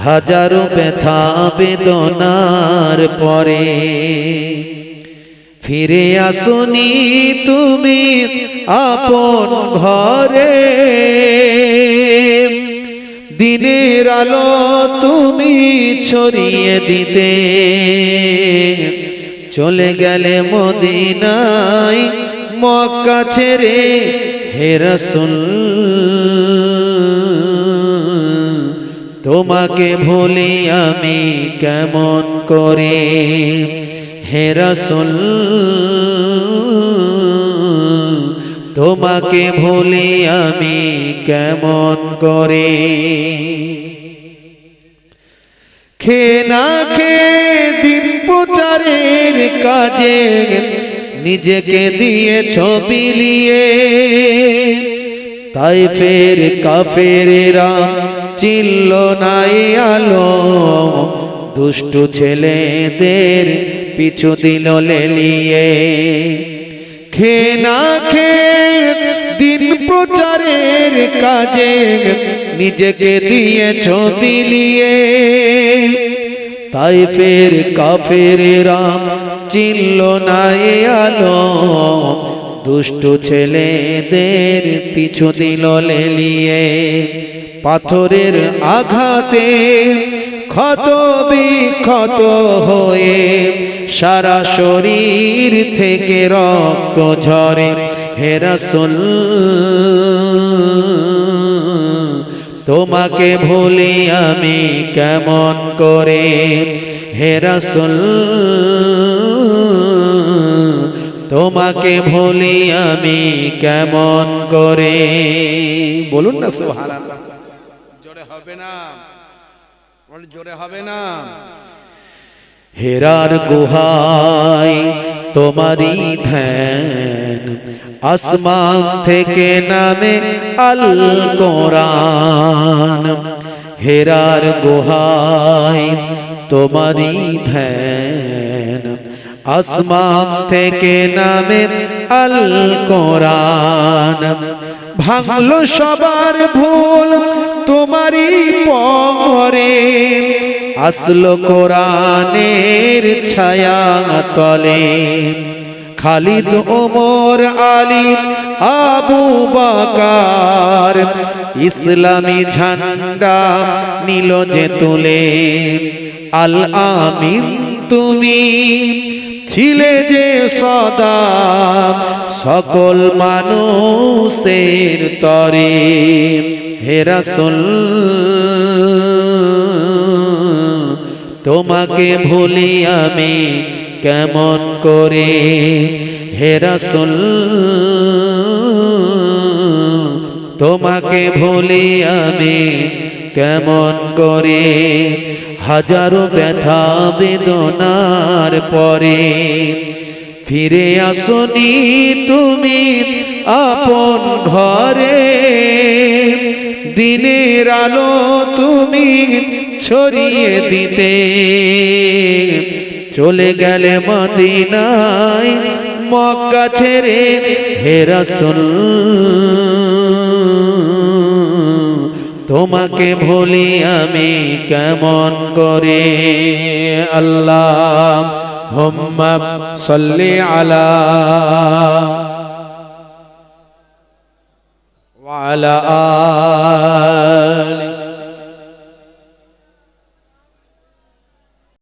হাজারো ব্যথা বেদনার পরে ফিরে আসনি তুমি আপন ঘরে। দিনের আলো তুমি ছড়িয়ে দিতে চলে গেলে মদিনায় মক্কা ছেড়ে হে রাসূল। তোমাকে ভুলি আমি কেমন করে হে রাসূল, তোমাকে ভুলি আমি কেমন করে। খেয়ে না খেয়ে দিন প্রচারের কাজে নিজেকে দিয়েছ বিলিয়ে। তাইফের কাফেরেরা চিনল না এই আলো, দুষ্টু ছেলেদের পিছু দিল লেলিয়ে। খেয়ে না খেয়ে দিন প্রচারের কাজে নিজেকে দিয়েছ বিলিয়ে। তাইফের কাফেরেরা চিনল না এই আলো, দুষ্টু ছেলেদের পিছু দিল লেলিয়ে। পাথরের আঘাতে ক্ষত বিক্ষত হয়ে সারা শরীর থেকে রক্ত ঝরে হে রাসূল। তোমাকে ভুলি আমি কেমন করে হে রাসূল, তোমাকে ভুলি আমি কেমন করে। বলুন না সুবহানাল্লাহ। জোরে হবে না, জোরে হবে না। হেরার গুহায় তোমারই ধ্যান, আসমান থেকে নামে আল কোরআন। হেরার গুহায় তোমারই ধ্যান, আসমান থেকে নামে আল কোরআন। ভাঙলো সবার ভুল তোমারই পরে, আসলো কোরআনের ছায়া তলে। খালিদ ওমর আলী আবু বকর ইসলামী ঝান্ডা নিল যে তুলে। আল আমিন তুমি ছিলে যে সদা সকল মানুষের তরে হে রাসূল। তোমাকে ভুলি আমি কেমন করে হে রাসূল, তোমাকে ভুলি আমি কেমন করে। হাজারো ব্যথা বেদনার পরে ফিরে আসনি তুমি আপন ঘরে। দিনের আলো তুমি ছড়িয়ে দিতে চলে গেলে মদিনায় মক্কা ছেড়ে হে রাসূল। তোমাকে ভুলি আমি কেমন করে। আল্লাহুম্মা সাল্লি আলা ওয়া আলা আলি